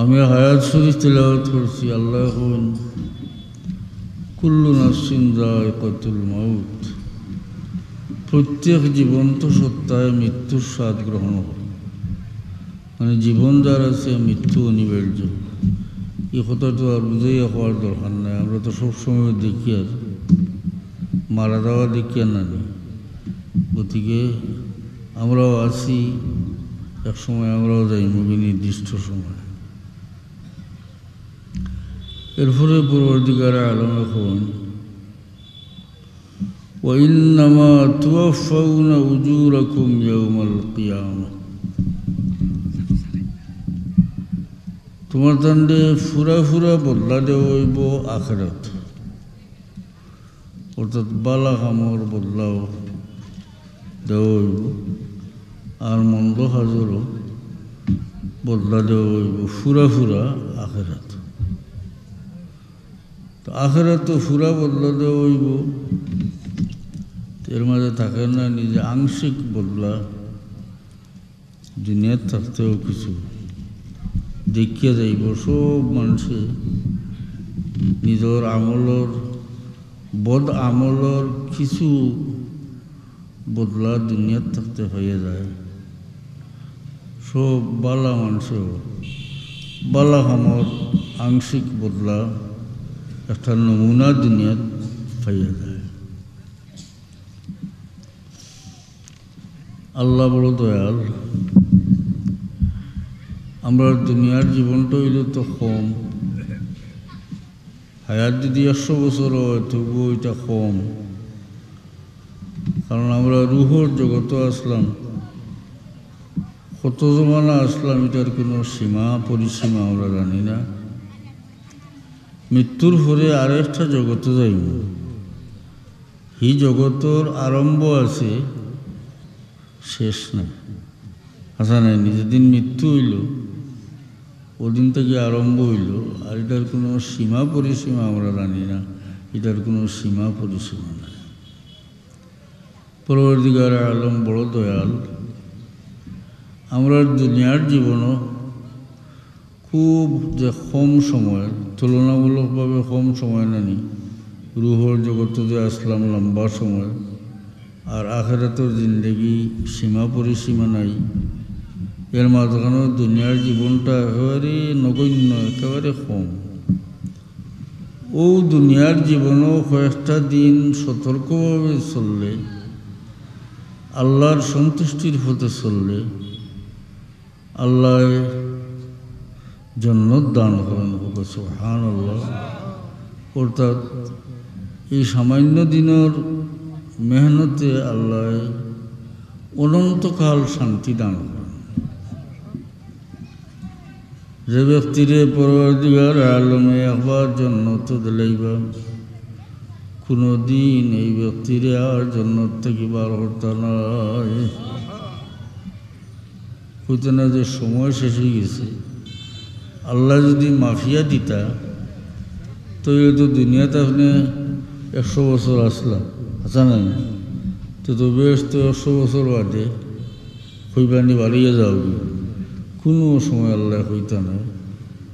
আমি হায়াত শরীফ তিলাওয়াত করছি। আল্লাহ বলেন কুল্লু নাফসিন যায়িকাতুল মাউত, প্রত্যেক জীবন্ত সত্তায় মৃত্যুর স্বাদ গ্রহণ করে। মানে জীবন যার আছে মৃত্যু অনিবার্য। এই কথাটা আর বুঝেই হওয়ার দরকার নাই। আমরা তো সবসময় দেখি আর মারা যাওয়া দেখি আর না। গতিকে আমরাও আছি, এক সময় আমরাও যাই মুভি নির্দিষ্ট সময়। এরপরে পরবর্তীকার আলম এখন ওয়াইন্নামা তুওয়াফাউনা উজুরাকুম ইয়াউমাল কিয়ামা, তোমার তান্ডে ফুরা ফুরা বদলা দেওয়া হইব আখিরাত। অর্থাৎ বালা কামর বদলাও দেওয়া হইব, আর মন্দ হাজরও বদলা দেওয়া হইব ফুরা ফুরা আখিরাত। তো আখিরাত তো ফুরা বদলা দেওয়া হইব, এর মাঝে থাকে না নিজে আংশিক বদলা। দুনিয়ার থাকতেও কিছু দেখিয়া যাইব। সব মানুষে নিজের আমলর বদ আমলর কিছু বদলা দুনিয়ার থাকতে হয়ে যায়। সব বালা মানুষেও বালা আমর আংশিক বদলা একটা নমুনা দুনিয়াত পাইয়া যায়। আল্লাহ বড় দয়াল। আমরা দুনিয়ার জীবনটা হইলে তো কম, হায়াত যদি 100 বছর হয় তবুও এটা কম। কারণ আমরা রুহর জগতে আসলাম, কত জমানা আসলাম এটার কোনো সীমা পরিসীমা আমরা জানি না। মৃত্যুর পরে আর একটা জগতে যাইব। এই জগতের আরম্ভ আছে, শেষ নাই। আচ্ছা নাই, যেদিন মৃত্যু হইল ওদিন থেকে আরম্ভ হইল। আর এটার কোনো সীমা পরিসীমা আমরা জানি না, এটার কোনো সীমা পরিসীমা নাই। পরবর্তীকার আলম বড় দয়াল। আমরা দুনিয়ার জীবনও খুব যে কম সময়, তুলনামূলকভাবে কম সময় নানি। রুহর জগতে যে আসলাম লম্বা সময়, আর আখিরাতের জিন্দেগি সীমা পরিসীমা নাই। এর মাঝখানে দুনিয়ার জীবনটা একেবারে নগণ্য, একেবারে কম। ও দুনিয়ার জীবনও কয়েকটা দিন সতর্কভাবে চললে, আল্লাহর সন্তুষ্টির পথে চললে আল্লাহ জান্নাত দান করেন। সুবহানাল্লাহ। অর্থাৎ এই সামান্য দিনের মেহনতে আল্লাহ অনন্তকাল শান্তি দান করেন। যে ব্যক্তিরে পরবর্তীকার আলমে একবার জান্নাত দিলাইবা, কোনো দিন এই ব্যক্তিরে আর জান্নাত থেকে বার করতে নাই। হইতে না যে সময় শেষ হয়ে গেছে। আল্লাহ যদি মাফিয়া দিতা তো তো দুনিয়াতে আপনি 100 বছর আসলাম, আচ্ছা নাই তো বেশ তো 100 বছর বাদে হইবানি বাড়িয়ে যাও। কোনো সময় আল্লাহ হইতা না।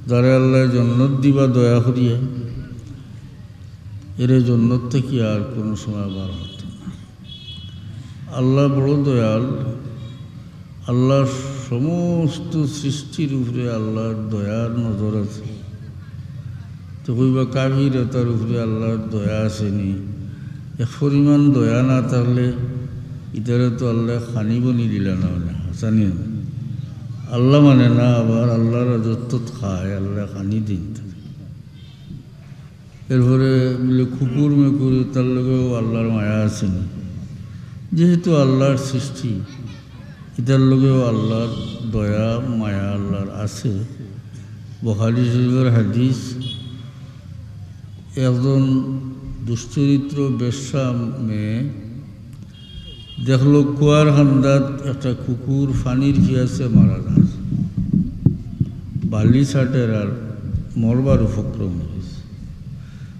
যারা আল্লাহ জন্নত দিবা দয়া করিয়া, এর জন্নত থেকে আর কোনো সময় বার হতো না। আল্লাহ বড় দয়াল। আল্লাহর সমস্ত সৃষ্টির উপরে আল্লাহর দয়ার নজর আছে। তো কইবা কাবির তার উপরে আল্লাহর দয়া আসেনি। এক পরিমাণ দয়া না থাকলে ইতারে তো আল্লাহ খানি বনি দিলা না, মানে হাসানি না। আল্লাহ মানে না, আবার আল্লাহর রাজত্ব খায়, আল্লাহ খানি দিন। এরপরে বলে কুকুর মেকুর তার লগেও আল্লাহর মায়া আসেনি। যেহেতু আল্লাহর সৃষ্টি, এটার লগেও আল্লাহর দয়া মায়া আল্লাহর আছে। বুখারী শরীফের হাদিস, একজন দুশ্চরিত্র বেশ্যা মেয়ে দেখলো কুয়ার খান্দাত একটা কুকুর পানির পিয়াসে মারা যায়। বালি ছাটের আর মরবার উপক্রম হয়েছে।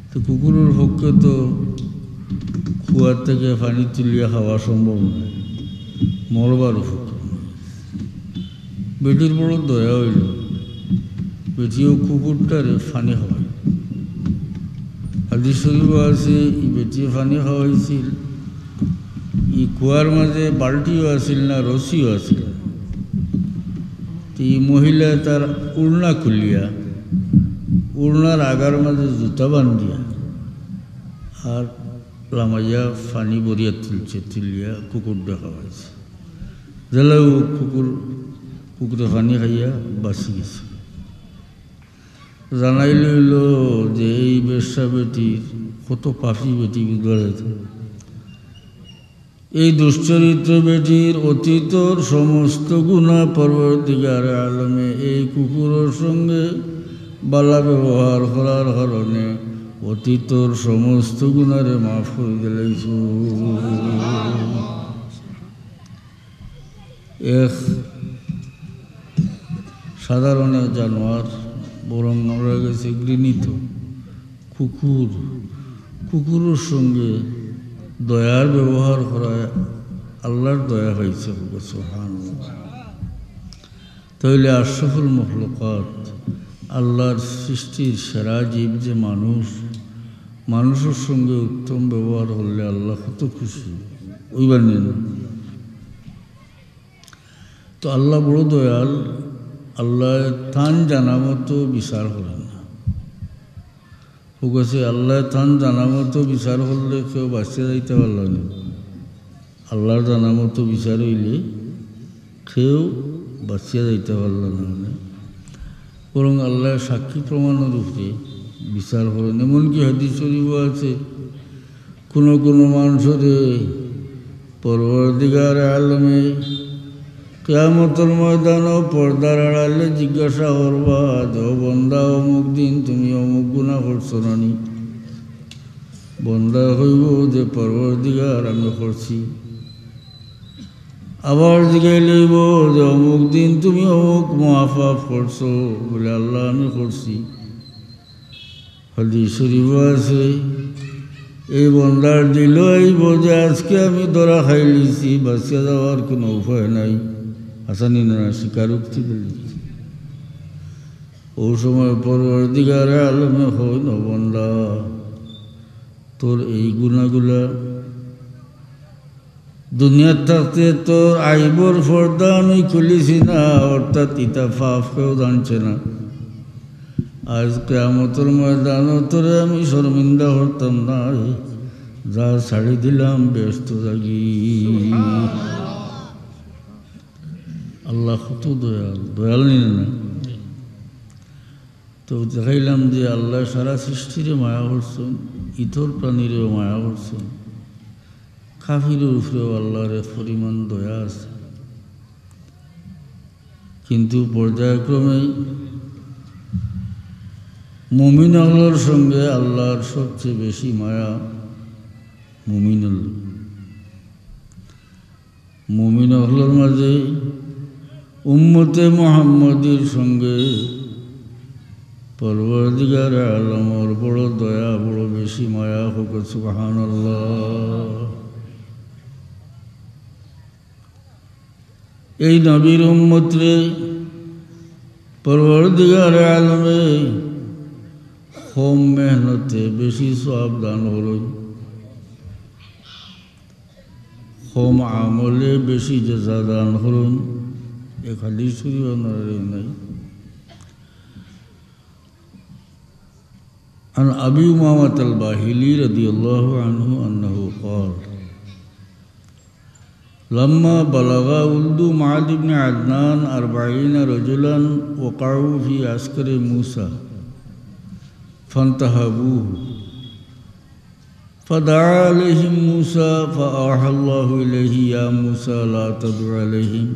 তো কুকুরের পক্ষে তো কুয়ার থেকে পানি তুলিয়া খাওয়া সম্ভব নয়, মরবার উপক্রম। বেটির বড় দয়া হইল। বেটিও কুকুরটারে ফানি খাওয়ায়। হাদিস শরীফ আছে ই বেটিয়ে ফানি খাওয়াইছিল, ই কুয়ার মাঝে বাল্টিও আছিল না, রশিও আছিল। এই মহিলা তার উড়না খুলিয়া উড়নার আগার মাঝে জুতা বান্ধিয়া আর লামাইয়া ফানি বরিয়া তুলিয়া কুকুর খাওয়াইছে। জেলাও কুকুরে ফানি খাইয়া বাঁচি গেছে। জানাই লইল যে এই বেশ্যা বেটির কত পাপি বেটি গড়েছে। এই দুশ্চরিত্র বেটির অতীতর সমস্ত গুনাহ পরবর্তীকার আলমে এই কুকুরের সঙ্গে বালা ব্যবহার করার কারণে অতীতর সমস্ত গুনারে মাফ করে দিলাইছ। এক সাধারণ জানোয়ার, বরং আমরা গেছে ঘৃণিত কুকুরের সঙ্গে দয়ার ব্যবহার করায় আল্লাহর দয়া হয়েছে। তাইলে আশরাফুল মখলুকাত, আল্লাহর সৃষ্টির সেরা জীব যে মানুষের সঙ্গে উত্তম ব্যবহার করলে আল্লাহ কত খুশি ওইবার নেন। তো আল্লাহ বড় দয়াল, আল্লাহ তান জানা মতো বিচার করেন না। ও কাছে আল্লাহ তান জানা মতো বিচার করলে কেউ বাঁচিয়ে যাইতে পারল না। আল্লাহর জানা মতো বিচার হইলে কেউ বাঁচিয়ে যাইতে পারল না। বরং আল্লাহ সাক্ষী প্রমাণের উপরে বিচার করেন। এমনকি হাদিস শরীফ আছে, কোনো মানুষের পরবর্তীকার আলমে কিয়ামতের ময়দানও পর্দার আড়ালে জিজ্ঞাসা করবা, যে বন্দা অমুক দিন তুমি অমুক গুনাহ করছো নানি? বন্দা হইব যে পরবর্তীকার আমি করছি। আবার জিজ্ঞাই লইব যে অমুক দিন তুমি অমুক মহাপাপ করছো? বলে আল্লাহ আমি করছি। হাদিস শরীফ আছে, এই বন্দার দিল আইব যে আজকে আমি ধরা খাই লিছি, বাঁচিয়ে যাওয়ার কোনো উপায় নাই। হাসানি না স্বীকারোক্তি দিলি। ও সময় পরবর্তীকার আলমে হইল, বন্দা তোর এই গুণাগুলা দুনিয়ার থাকতে তোর আইবর পর্দা আমি খুলিছি না, অর্থাৎ ইতা পাপ কেউ জানছে না। আজ কিয়ামতের ময়দানও তোরে আমি শর্মিন্দা করতাম না, যা ছাড়ি দিলাম ব্যস্ত জাগি। আল্লাহ কত দয়াল নিন না। তো দেখাইলাম যে আল্লাহ সারা সৃষ্টিরে মায়া করছেন, ইতর প্রাণীরেও মায়া করছেন, কাফিরের উপরেও আল্লাহর পরিমাণ দয়া আছে। কিন্তু পর্যায়ক্রমে মুমিন আল্লাহর সঙ্গে আল্লাহর সবচেয়ে বেশি মায়া মুমিন আল্লাহ। মুমিন আল্লাহর মাঝে উম্মতে মুহাম্মদীর সঙ্গে পরবর্তীকার আলমর বড় দয়া, বড় বেশি মায়া হোক। সুবহানাল্লাহ। এই নবীর উম্মতরে পরবর্তীকার আলমে কম মেহনতে বেশি সওয়াব দান হলেন, কম আমলে বেশি জাযা দান হলেন। এক হাদিস শরীফ নাই। عن أبي أمامة الباهلي رضي الله عنه أنه قال لما بلغ ولد معاذ بن عدنان 40 رجلا وقعوا في عسكر موسى فانتهبوه فدعا عليهم موسى فأوحى الله إليه يا موسى لا تدع عليهم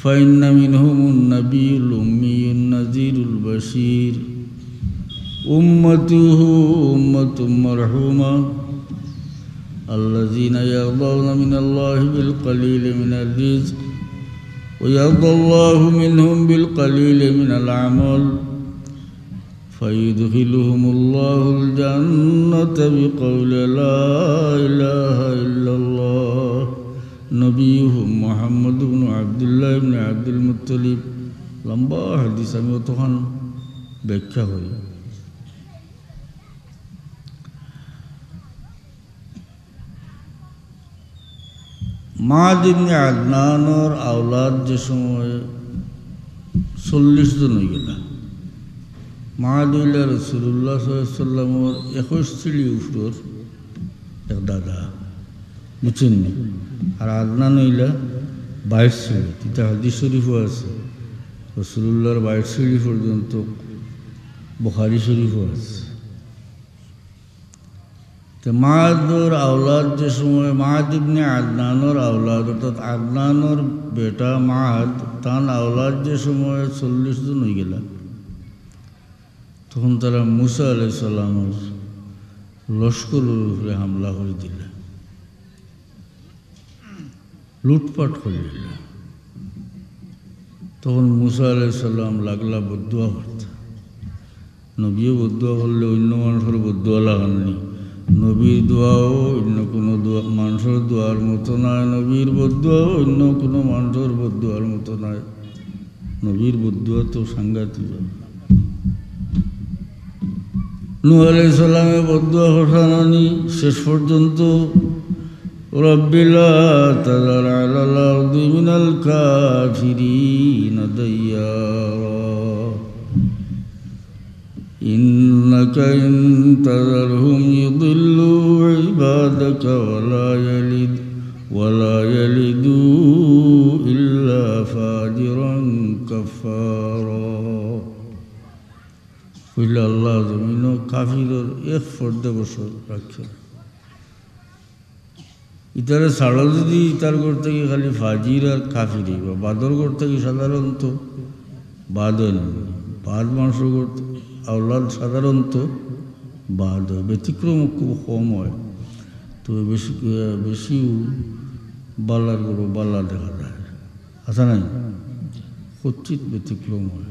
فإن منهم النبي الأمي النذير البشير أمته أمة مرحومة الذين يرضون من الله بالقليل من الرزق ويرضى الله منهم بالقليل من العمل فيدخلهم الله الجنة بقول لا إله إلا الله نبيهم محمد بن عبد الله بن عبد المطلب লম্বা হাদিস, আমি অতক্ষণ ব্যাখ্যা করি। মাদ ইবনে আদনানর আওলাদ যে সময় 40 জন হয়ে গেল। মাদ হইলা রাসূলুল্লাহ সাল্লাল্লাহু আলাইহি ওয়াসাল্লামর 21 ছিলি উপর এক দাদা, বুঝছেন নি? আর আদনান হইলা 22 ছিল। এটা হাদিস শরীফও আছে, রাসূলুল্লাহর 22 ছিলি পর্যন্ত বুখারী শরীফও আছে। তো মাদর আওলাদ যে সময় মাদ ইবনে আদনানর আওলাদ, অর্থাৎ আদনানর বেটা মাদ, তার আওলাদ যে সময় 40 জন হয়ে গেল, তখন তারা মুসা আলাইহিস সালামের লস্করের উপরে হামলা করে দিল, লুটপাট করে দিল। তখন মুসা আলাইহিস সালাম লাগলা বদুয়া করতে। নবীও বদুয়া করলে অন্য মানুষের বদুয়া লাগাননি। নবীর দোয়াও অন্য কোনো দোয়া মানুষের দোয়ার মতো নয়, নবীর বদুয়াও অন্য কোনো মানুষের বদুয়ার মতো নয়। নবীর বদুয়া তো সাংঘাতিক। নূহ আলাইহিস সালামের বদুয়া হঠানি শেষ পর্যন্ত রব্বি লা তাযার আলাল আরদি মিনাল কাফিরিনা দাইয়ারা ইন্নাকা ইন তাযারহুম ইউদিল্লু ইবাদাকা ওয়ালা ইয়ালিদু ইল্লা ফাজিরান কাফারা। কইলে আল্লাহ জমিন কাফিরের 1 বছর রাখছে। ইতারে ছাড়ো যদি ইতার ঘর থেকে খালি ফাজির আর কাফিরি, বা বাদর ঘর থেকে সাধারণত বাদ হয় না। বাদ মানুষের ঘর আওলাদ সাধারণত বাদ হয়, ব্যতিক্রম খুব কম হয়। তো বেশি বালার গরু বালা দেখা যায়, আচ্ছা নাই, কচিত ব্যতিক্রম হয়।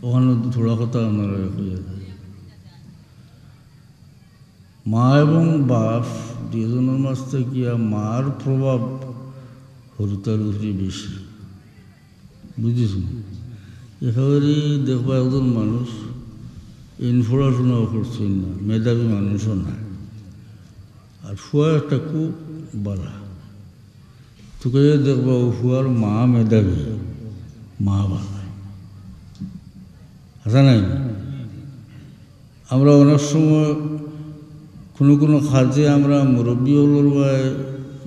ওখানে থোড়া কথা আপনারা হয়ে যায়। মা এবং বাপ দুজনের মাঝ থেকে মার প্রভাব হরুতার উপরে বেশি, বুঝেছেন? একেবারে দেখবা একজন মানুষ পড়াশোনাও করছেন না, মেধাবী মানুষও না, আর ফুয়া একটা খুব বালা। তোকে দেখবা ফুয়ার মা মেধাবী, মা বালা, আচ্ছা নাই? আমরা অনেক সময় কোনো কোনো কাজে আমরা মুরব্বী হলোর বাই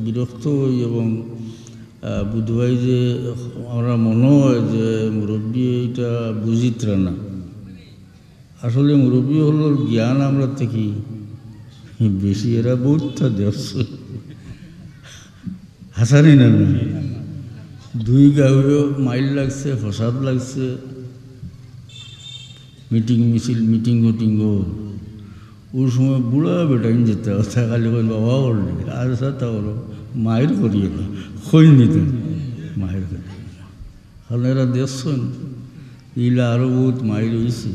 বিরক্ত হই এবং বুধবাই যে আমরা মনে হয় যে মুরব্বী এটা বুঝিত্রা না। আসলে মুরব্বী হলোর জ্ঞান আমরা থেকে বেশি, এরা বুঝতে দেখছে হাসানি না। 2 গাঁয়েও মাইল লাগছে, ফসাদ লাগছে, মিটিং মিছিল মিটিং উটিংও। ওর সময় বুড়া বেটাইন যেতে কথা খালি কই বাবা করলি আর সাথে ওর মায়ের করিয়ে না খই নিতেন মায়ের করি। কারণ এরা দেখছেন ইলা আরও বহুত মায়ের হয়েছে,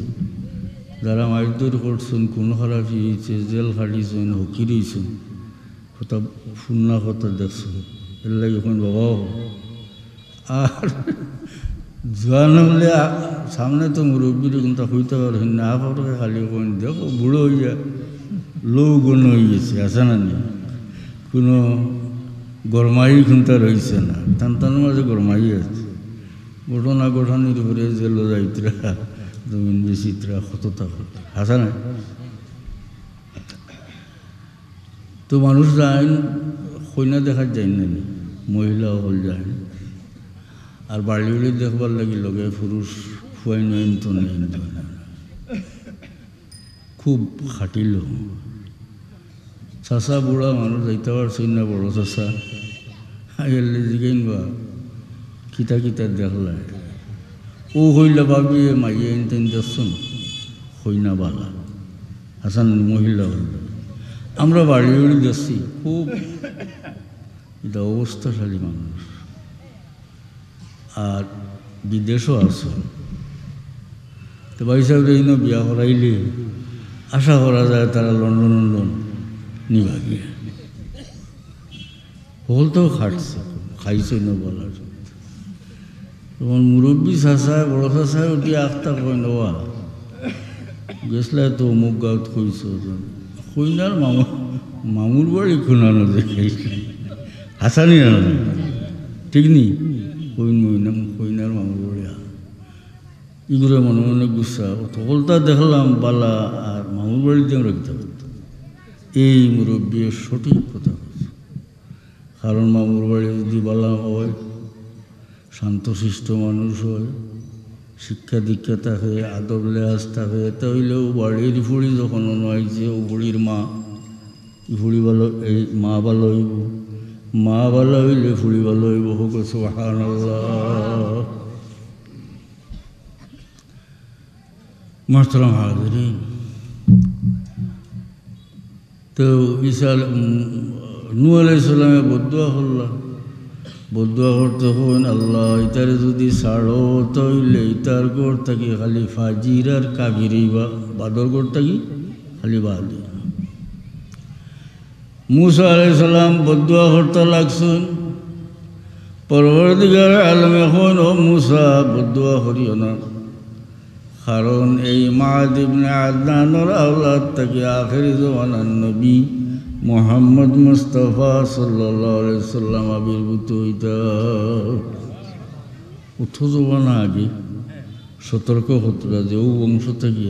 যারা মায়ের দৌড় করছেন, কোনো খারাপি হয়েছে, জেল খাটিয়েছেন, হকি রয়েছেন, কথা ফুন্না কথা দেখছেন, এর লাগে এখন বাবাও। আর জোয়ান হলে সামনে তো মুরব্বীর কিন্তু হইতে পারেন না, আপনাকে খালি কোন দেখো বুড়ো হইয়া লৌ গুণ হয়ে গেছে, আছে না নি? কোনো গরমাই খুঁতা রয়েছে না, টান মাঝে গরমাই আছে। ঘটনা ঘটনির উপরে জেলো যাইতরা, জমিন বেশিতরা কতটা আছে না? তো মানুষ যায় কইনা দেখার যায় না, মহিলা হল যায়। আর বাড়ি বাড়ি দেখবার লাগি লগে পুরুষ ফুয়াই নয়ন তো নেন, খুব খাটিল। চাষা বুড়া মানুষ যাইতে পারছেন না, বড় চাষা এলে জিগাইন বা কিতা কিতা দেখলায় ও হইলে ভাবি মাইয়া ইনতেন দেখছেন হইনা বালা হাসান মহিলা হইল। আমরা বাড়ি বাড়ি দেখছি খুব এটা অবস্থাশালী মানুষ। আর বিদেশও আছে, তো ভাই সাহেব এই বিয়া করাইলে আশা করা যায় তারা লন্ডন নিবা গিয়ে বলতেও খাটছে, খাইছে না বলার। তখন মুরব্বী চাচায় বড় চাচায় উঠি আখটা কয় নেওয়া গেছলে তো অমুক গাঁত কইছ কইনার মামুর বাড়ি খুনানো দেখে হাসানি না ঠিক নি কইনার মামুর বাড়ি এগুলো মনে মনে গুসা সকলটা দেখলাম বালা আর মামুর বাড়িতে রাখতে পারত এই মুরব্বী সঠিক কথা বলছে কারণ মামুর বাড়ি যদি বালা হয় শান্তশিষ্ট মানুষ হয় শিক্ষা দীক্ষা থাকে আদব লেহাজ থাকে তাহলেও বাড়ির ফুড়ি যখন নয়ছে ও ফুড়ির মা ফুড়ি ভালো এই মা ভালো হইব মা ভালো হইলে ফুড়ি ভালো হইব হোক সুবহানাল্লাহ মোহতারাম হাজিরিন তো ঈসা নূহ আলাইহিস সালামে বদুয়া করলাম বদুয়া করতে হন আল্লাহ ইতারে যদি ছাড়ো তাইলে ইতার গোর থাকি খালি ফাজির আর কাবিরি বা বাদর গোর থাকি খালি বাদর মুসা আলাইহিস সালাম বদুয়া করতে লাগছেন পরবর্তীকার আলমে হন ও মুসা বদুয়া করিও না কারণ এই মাআদ ইবনে আদনানের আওলাদ থেকে আখেরি জামানার নবী মুহাম্মদ মুস্তাফা সাল্লাল্লাহু আলাইহি সাল্লাম আবির্ভূত হইতা জমানা আগে সতর্ক হতরা যে ও বংশ থেকে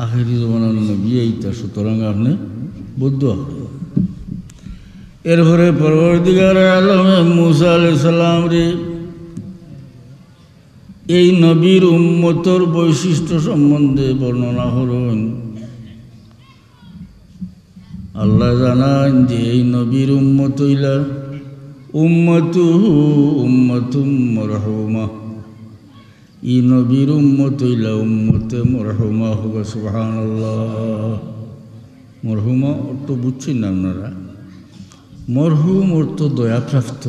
আখেরি জামানার নবী এইটা সুতরাং আপনি বদুয়া এরপরে পরবর্তীকার আলমে মুসা আলাইহিস সালাম রে এই নবীর উম্মতর বৈশিষ্ট্য সম্বন্ধে বর্ণনা করেন আল্লাহ জানান যে এই নবীর উম্মত হইলা উম্মতুম মারহুমা এই নবীর উম্মত হইলা উম্মতে মারহুমা হোক সুবহানাল্লাহ মরহুমা অর্থ বুঝছেন না আপনারা মরহুম অর্থ দয়াপ্রাপ্ত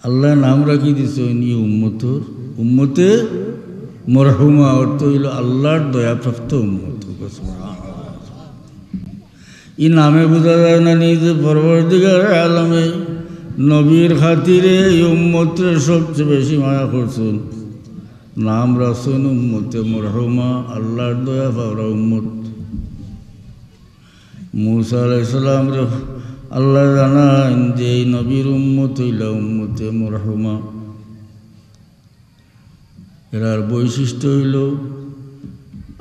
আল্লাহ নাম রাখি দিয়েছেন ই উম্মতে মরহুমা অর্থ হইল আল্লাহর দয়াপ্রাপ্ত উম্মত ই নামে বোঝা যায় না নিজে পরবর্তীকার আলমে নবীর খাতিরে এই উম্মতের সবচেয়ে বেশি মায়া করছেন নাম রাখছেন উম্মতে মরহুমা আল্লাহর দয়া পাওয়া উম্মত মুসা আলাইহিস সালাম আল্লাহ জানান যে এই নবীর উম্মত হইলা উম্মতে মরহুমা এরার বৈশিষ্ট্য হইল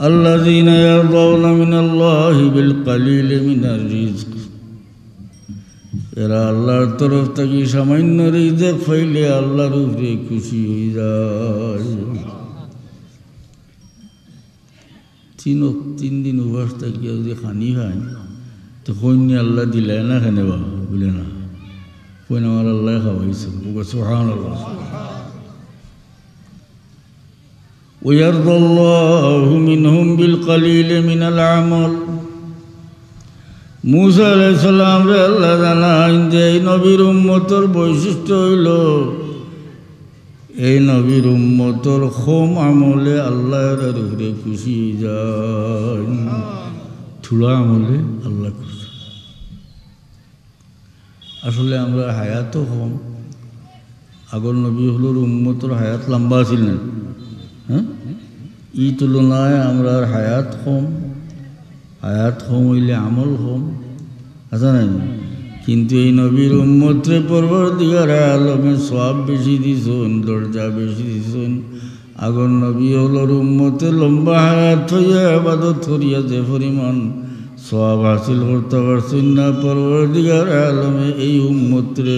আল্লাযীনা ইয়ারদাউনা মিনাল্লাহি বিল কালিলি মিনার রিজক এরা আল্লাহর তরফ থেকে সামান্য রিজক পাইলে আল্লাহর উপরে খুশি হয়ে যায় তিন দিন উপবাস থাকিয়া যদি খানি খায় তো কইনি আল্লাহ দিলে না খানে বা বলে না কইন আমার আল্লাহ খাওয়াইছে সুবহানাল্লাহ ويرضى الله منهم بالقليل من العمل মুসা আলাইহিস সালাম রে আল্লাহ জানান যে এই নবীর উম্মতর বৈশিষ্ট্য হইল এই নবীর উম্মতর কম আমলে আল্লাহর উপরে খুশি যায় থোড়া আমলে আল্লাহ খুশি আসলে আমরা হায়াতও কম আগর নবী হলোর উম্মতর হায়াত লম্বা ছিল না হ্যাঁ এই তুলনায় আমরা হায়াত কম হইলে আমল কম আচ্ছা না কিন্তু এই নবীর উম্মতরে পরবর্তীকার আলমে সওয়াব বেশি দিছেন দরজা বেশি দিছেন আগর নবী হলোর উম্মতে লম্বা হায়াত হইয়া ইবাদত করিয়া যে পরিমাণ সওয়াব হাসিল করতে পারছেন না পরবর্তীকার আলমে এই উম্মতরে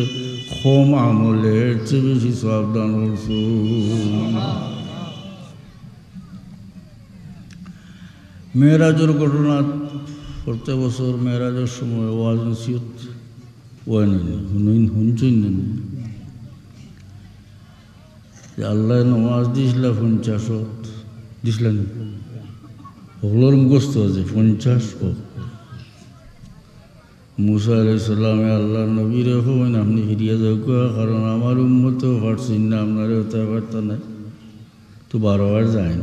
কম আমলের চেয়ে বেশি সওয়াব দান করছেন মেরাজের ঘটনা প্রত্যেক বছর মেরাজের সময় ওয়াজ নসিহত হয় না শুনছেন না আল্লাহ নমাজ দিয়েছিল 50 দিছিলেন ওগুলোর মুখস্থ আছে 50 মুসা আলাইহিস সালামে আল্লাহ নবীরে হবেন আপনি ফিরিয়া যাও কারণ আমার উম্মতেও পারছেন না আপনার হতে পারত না তো 12 বার যায়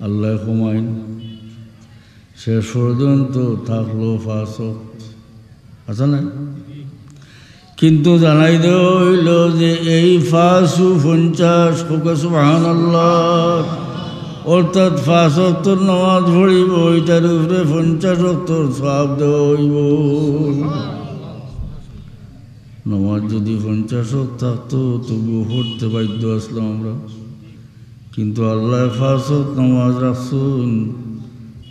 আল্লাহ কমাইন শেষ পর্যন্ত থাকলো 5 আচ্ছা না কিন্তু জানাই দেওয়া হইল যে এই ৫৫০ সুবহানাল্লাহ, অর্থাৎ ৫ ওয়াক্ত নামাজ পড়িব, ওইটার উপরে ৫০ ওয়াক্ত সওয়াব দেওয়া হইব। নামাজ যদি ৫০ ওয়াক্ত থাকতো তবুও পড়তে বাধ্য আসলাম আমরা, কিন্তু আল্লাহ ৫ ওয়াক্ত নামাজ রাখছুন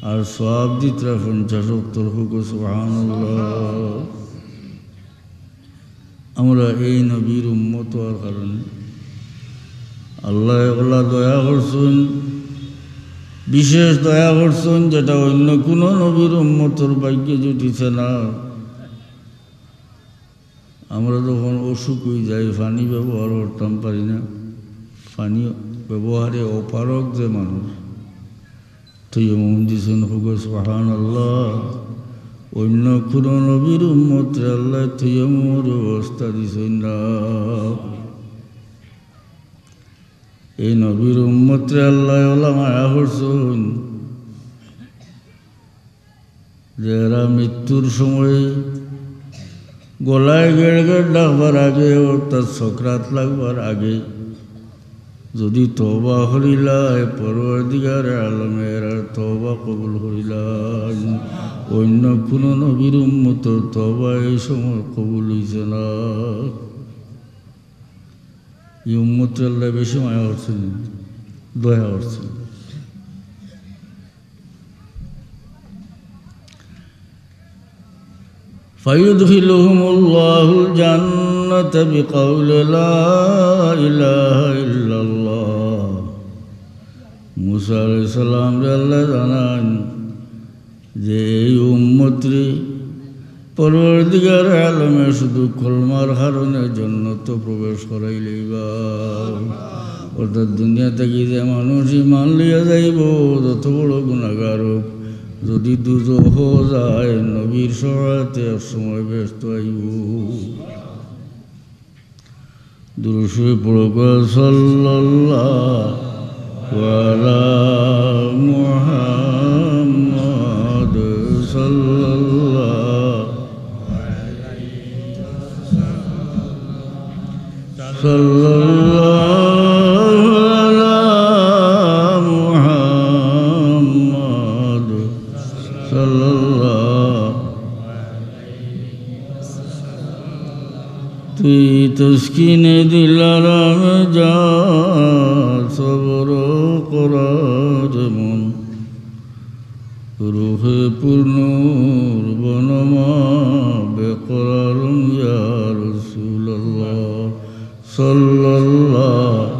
আর সওয়াব দিতরা ৫০ ওয়াক্তর হুকুম। সুবহানাল্লাহ। আমরা এই নবীর উম্মত হওয়ার কারণে আল্লাহ আল্লাহ দয়া করছেন, বিশেষ দয়া করছেন, যেটা অন্য কোনো নবীর উম্মতর ভাগ্যে জুটিছে না। আমরা যখন অসুখ হয়ে যাই, পানি ব্যবহার করতাম পারি না, পানি ব্যবহারে অপারক যে মানুষ, তৈয়মুম দিছেন হুকুম। সুবহানাল্লাহ। অন্য কোনো নবীর উম্মতরে আল্লাহ তৈয়মুমের ব্যবস্থা দিছেন না। এই নবীর উম্মতরে আল্লাহ ওলা মায়া করছেন, যারা মৃত্যুর সময় গলায় গেড় গেড় ডাকবার আগে, অর্থাৎ সকরাত লাগবার আগে যদি তওবা করিলায়, পরওয়ারদিগার আলমের তওবা কবুল করিলাম। অন্য কোনো নবীর উম্মতর তওবা এই সময় কবুল হইছে না। এই উম্মতের আল্লাহ বেশি মায়া করছেন, দয়া করছেন। ফায়ুদখিলুহুমুল্লাহুল জান্নাতা বিকাউলি লা ইলাহা ইল্লাল্লাহ। মুসা আলাইহিস সালাম আল্লাহ জানান যে এই উম্মতরে পরওয়ারদিগার আলমে শুধু কলমার কারণে জান্নাত প্রবেশ করাইলেই বা, অর্থাৎ দুনিয়া থেকে যে মানুষ ঈমান লইয়া যাইব, যত বড় গুনাহগার হোক, যদি দুজখ যায়, নবীর সহায়তে এক সময় ব্যস্ত আইব। দুরূদ শরীফ পড়ো, সাল্লাল্লাহু আলা মুহাম্মাদ, সাল্লাল্লাহু আলা মুহাম্মাদ, সাল্লাল্লাহু। তুই তসকিনে দিলারাম যা, সবর করার মন, রুহে পূর্ণর বনমা বেকরারুম ইয়া রাসূলুল্লাহ, সাল্লাল্লাহু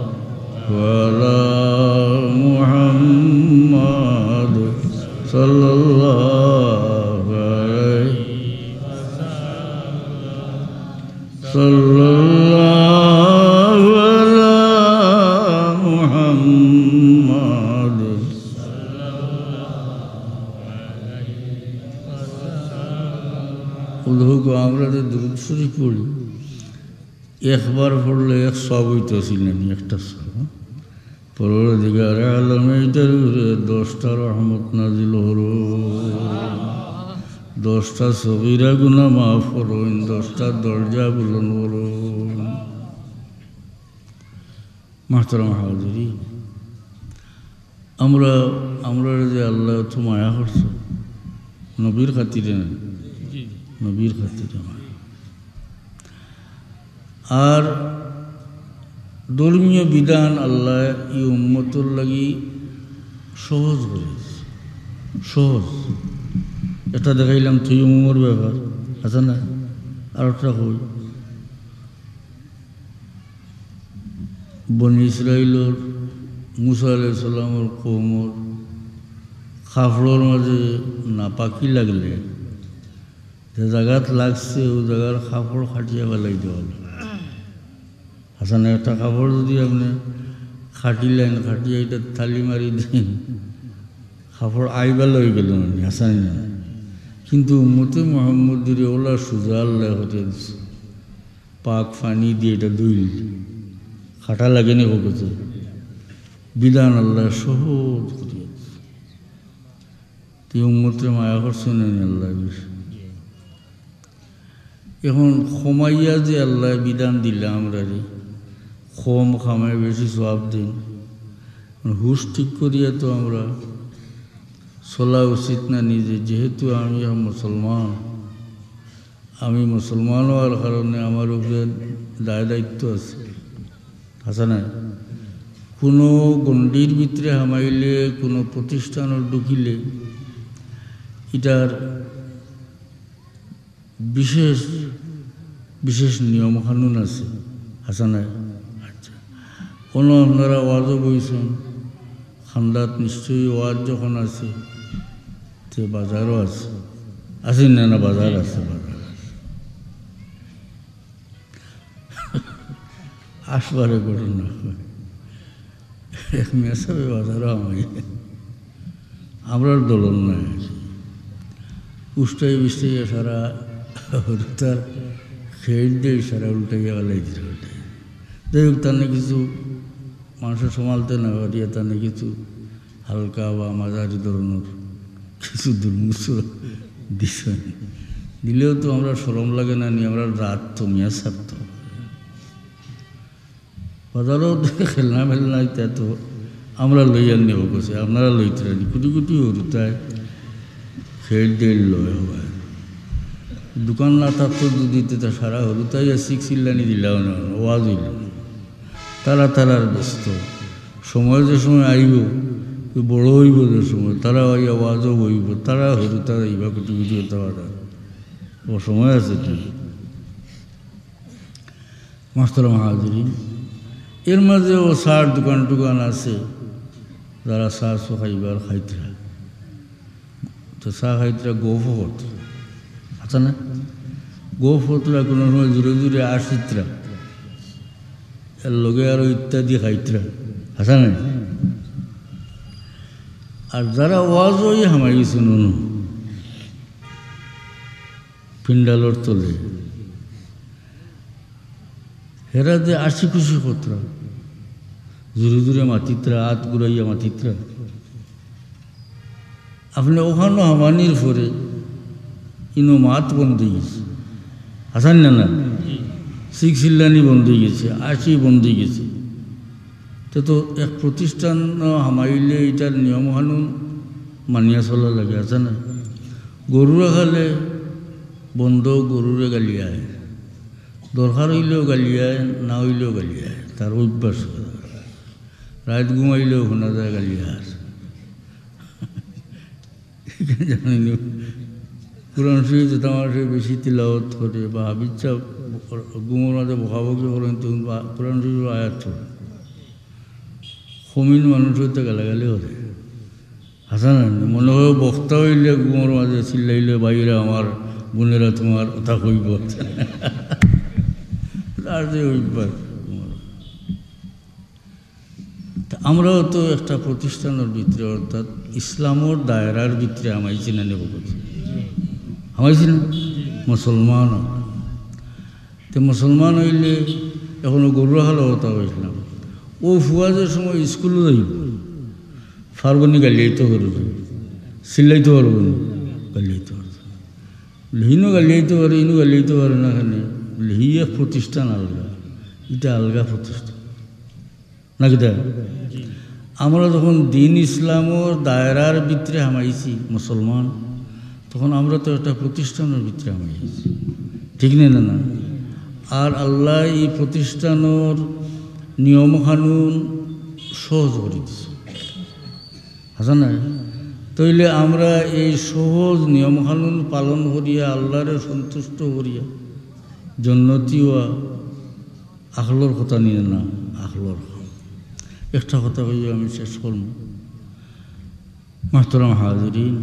আলা মুহাম্মাদ, সাল্লাল্লাহু আলাইহি সাল্লাল্লাহু আলা মুহাম্মাদ। আমরা যে দুরূদ শরীফ পড়ি, একবার পড়লে এক সব হইতেছিল না, একটা সব। পরওয়ারদিগার আলমে এটার উপরে 10টা রহমত নাজিল হলো, 10টা সগীরা গুনাহ মাফ করুন, 10টা দরজা বুলন্দ করুন। মুহতারাম হাজিরিন, আমরা যে আল্লাহ তো মায়া করছে, নবীর খাতিরে না, নবীর খাতিরে মায়া। আর ধর্মীয় বিধান আল্লাহ এই উম্মতর লাগি সহজ করেছে, সহজ। এটা দেখাইলাম তৈয়মুমের ব্যাপার আছে না, আর একটা হই বনি ইসরাইলের মুসা আলাইহিস সালামের কওমর কাফড়ের মাঝে নাপাকি লাগলে যে জায়গাত লাগছে ও জায়গার কাপড় খাটিয়া পেলাই দেওয়া। হাসান একটা কাপড় যদি আপনি খাটিলেন, খাটিয়ে এটা থালি মারি দেন, কাপড় আইবা লই গেল হাসান না। কিন্তু উম্মতে মুহাম্মদের ওলা সুজা আল্লাহ হতে দিচ্ছে, পাক পানি দিয়ে এটা ধুইল, খাটা লাগেনি হোকতে, বিধান আল্লাহ সহজ করিয়া দিচ্ছে। তুই উম্মতে মায়া করছেন আল্লাহ। এখন খমাইয়া যে আল্লাহ বিধান দিলে আমরা রে কম খামায় বেশি সওয়াব দিন, হুশ ঠিক করিয়া তো আমরা চলা উচিত না নিজে। যেহেতু আমি মুসলমান, আমি মুসলমান হওয়ার কারণে আমার উপরে দায়িত্ব আছে, আছে না? কোনো গণ্ডির ভিতরে হামাইলে, কোনো প্রতিষ্ঠানের ঢুকিলে এটার বিশেষ বিশেষ নিয়ম কানুন আছে, আছে না? আচ্ছা, কোনো আপনারা ওয়াজও বইছেন, খান্দাত নিশ্চয়ই ওয়াজ যখন আছে তো বাজারও আছে, আছে না? না, বাজার আছে, বাজার আছে। আসবারে ঘটনা এক মেসাবে বাজারও আমরার দলন নাই, উষ্টাই বিষ্টাইয়া সারা তার খেয়ে দিয়ে সারা উল্টাইয়া বেলাই দিল। যাই হোক, তার কিছু মানুষের সমালতে না পারিয়া তার কিছু হালকা বা মাঝারি ধরনের কিছু দুর্মুষ দিছে, দিলেও তো আমরা শরম লাগে না নি, আমরা রাত তো মিয়া সারত বাজারও খেলনা ফেলনা ইত্যা তো আমরা লইয়ার নেব করছে, আপনারা লইতে রানি কুটি কুটি হরুতায় খেয়ে দিয়ে লয় হয়। দোকান না থাকতো দিতে তা সারা হরুতাই শিখছিল্লানি দিলাও না, ওয়াজ হইল তারা তারার ব্যস্ত। সময় যে সময় আইব বড় হইব, যে সময় তারা আইয়া ওয়াজও বইব, তারা হরুতা আইবা কুটি কুটি হতে পারে, ও সময় আছে তো। মাস্টার হাজিরিন, এর মাঝে ও সার দোকান টোকান আছে, যারা চা চো খাইবার খাইতরা, তো চা খাইতরা গোফত আছে না? গোফতরা কোনো সময় জোরে জোরে আসিতরা, এর লগে আরো ইত্যাদি খাইতরা, আছে না? আর যারা ওয়াজ ওই হামাই গেছে নুন পিন্ডালোর তলে, হেরা যে আসি খুশি কতরা জোরে জোরে মাতিত্রা, হাত ঘুরাইয়া মাতিত্রা। আপনি ওখানে হামানির পরে ইনো মাত বন্ধ হয়ে গেছে, আসান না? না, শিখ সিল্লানি বন্ধ হয়ে গেছে, আসি বন্ধ হয়ে গেছে। তো এক প্রতিষ্ঠান হামাইলে এটার নিয়ম কানুন মানিয়া চলা লাগে, আছে না? গরুরা খালে বন্ধ, গরুরে গালিয়ায়, দরকার হইলেও গালিয়ায়, না হইলেও গালিয়ায়, তার অভ্যাস। রাত ঘুমাইলেও শোনা যায় গালিয়ার, জানিনি। কোরআন শরীফ আমার সে বেশি তিলাওয়াত করে বা হাবিচ্ছা ঘুমোর মাঝে বকাবকি করেন, তখন কোরআন শরীফের আয়াত করে সমিন মানুষ হইতে গালাগালি করে, হাসা না? মনে হয় বক্তা হইলে ঘুমোর মাঝে চিল্লাইলে বাইরে আমার বোনেরা তোমার কথা কইব, তার যে অভ্যাস। আমরাও তো একটা প্রতিষ্ঠানের ভিতরে, অর্থাৎ ইসলামর দায়রার ভিতরে আমাইছি না, নেব করছি আমাইছি না? মুসলমান তো মুসলমান হইলে এখনো গরু হালো হতা হয়েছিলাম। ও ফুয়াজের সময় স্কুলে যাইব, ফারবনি গালিয়াইতে পারব, সিল্লাইতে পারব না, গালিয়াইতে পারব, লিহিনও গালিয়াইতে পারে, ইনও গালিয়াইতে পারে না। এখানে লিহি এক প্রতিষ্ঠান আলগা, এটা আলগা প্রতিষ্ঠান না কিটা? আমরা যখন দিন ইসলামর দায়রার ভিতরে হামাইছি মুসলমান, তখন আমরা তো একটা প্রতিষ্ঠানের ভিতরে হামাইছি, ঠিক নেই? না, না। আর আল্লাহ এই প্রতিষ্ঠানের নিয়ম কানুন সহজ করে দিচ্ছে, আছে না? তইলে আমরা এই সহজ নিয়ম কানুন পালন করিয়া আল্লাহরে সন্তুষ্ট করিয়া জন্নতি হওয়া আখলর কথা নিয়ে না, আখলর একটা কথা কইয়া আমি শেষ করব। মাহতারাম হাজিরিন,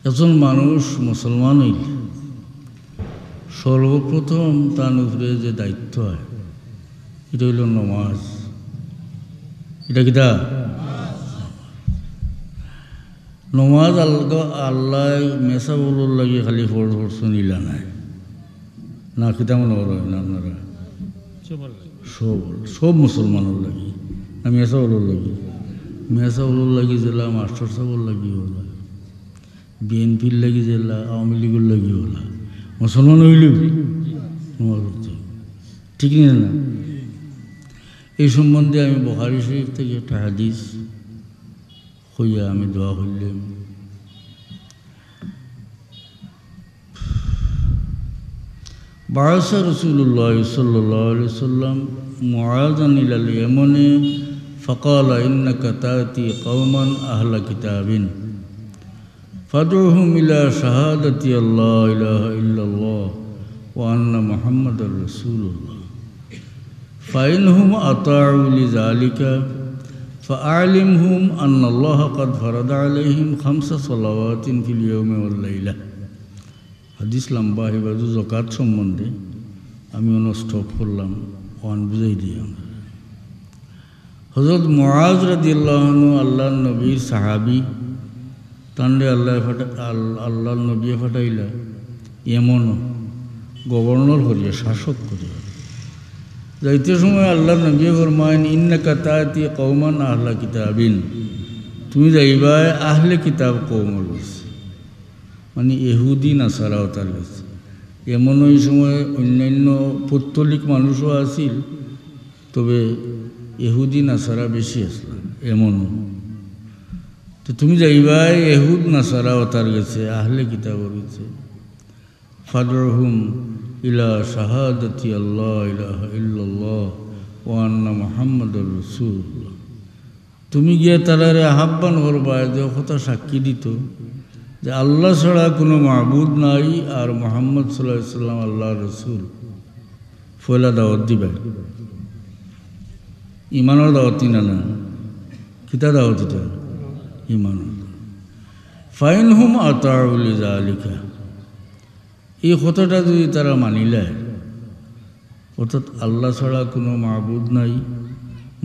একজন মানুষ মুসলমান হইলে সর্বপ্রথম তার উপরে যে দায়িত্ব হয় এটা হইল নমাজ। এটা কিটা? নমাজ আল্লাহ মেসা বলার লাগে খালি ফোর্স নিলা নাই না, কিতা মনে হয় না আপনারা? সব মুসলমানের লাগে না, মেসা বলার লাগে, মেসা বলার লাগি জেলা, মাস্টার সাহেবের লাগি হলা, বিএনপির লাগি জেলা, আওয়ামী লীগের লাগি হলা, মুসলমান হইলেও নমাজ পড়তে হবে, ঠিক না? এই সম্বন্ধে আমি বুখারী শরীফ থেকে একটা হাদিস হইয়া আমি দোয়া করলাম। بعث رسول الله صلى الله عليه وسلم معاذا إلى اليمن فقال إنك تأتي قوما أهل كتاب فادعوهم إلى شهادة الله إله إلا الله وأن محمد رسول الله فإنهم أطاعوا لذلك فأعلمهم أن الله قد فرض عليهم 5 صلوات في اليوم والليلة। হাদিস লম্বা হিবাজু যাকাত সম্বন্ধে আমি স্টপ করলাম, ওয়ান বুঝাই দিয়ে। হযরত মুআজ রাদিয়াল্লাহু আনহু আল্লাহর নবীর সাহাবী, তান্ডে আল্লাহর নবী ফাটাইলা এমন গভর্নর করিয়া, শাসক করিয়া যাইতে সময় আল্লাহর নবী ফরমায়েন ইন্নাকা তাআতি কওমান আহলা কিতাবিন, তুমি যাইবা আহলে কিতাব কওমর কাছে, মানে ইহুদি নাসারাও তার কাছে। এমন ওই সময় অন্যান্য পৌত্তলিক মানুষও আছিল, তবে ইহুদি নাসারা বেশি আসল এমনও। তো তুমি যাইবা ইহুদ নাসারাও তার কাছে, আহলে কিতাবর কাছে। ফাদরহুম ইলা শাহাদাতি আল্লাহ ইলাহা ইল্লাল্লাহ ওয়া আন্না মুহাম্মাদুর রাসূলুল্লাহ, তুমি গিয়ে তারারে আহ্বান করবা যে কথা সাক্ষী দিত যে আল্লাহ ছাড়া কোনো মাবুদ নাই আর মুহাম্মদ সাল্লাল্লাহু আলাইহি সাল্লাম আল্লাহর রাসূল। ফয়লা দাওয়াত দিবা, ইমানের দাওয়াত না, না কিতা দাওয়াত এটা? ইমানের। ফাইনহুম আতাউ লিযালিকা, এই কথাটা যদি তারা মানিলে, অর্থাৎ আল্লাহ ছাড়া কোনো মাবুদ নাই,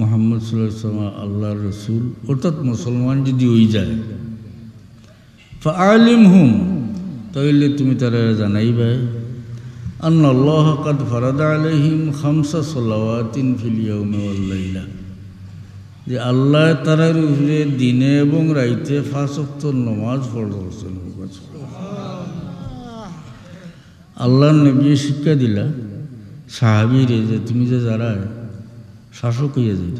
মুহাম্মদ সাল্লাল্লাহু আলাইহি সাল্লাম আল্লাহর রাসূল, অর্থাৎ মুসলমান যদি হয়ে যায়, ফাআলিমহুম, তাইলে তুমি তারা জানাইবে আন্না আল্লাহ কাদ ফারাদা আলাইহিম 5 সালাওয়াতিন ফিল ইয়াউমি ওয়াল লাইলা, যে আল্লাহ তারার উপরে দিনে এবং রাইতে 5 ওয়াক্ত নামাজ ফরজ করেছেন। আল্লাহর নবী শিক্ষা দিলা সাহাবীরে যে তুমি যে যারা শাসক হইয়া যাই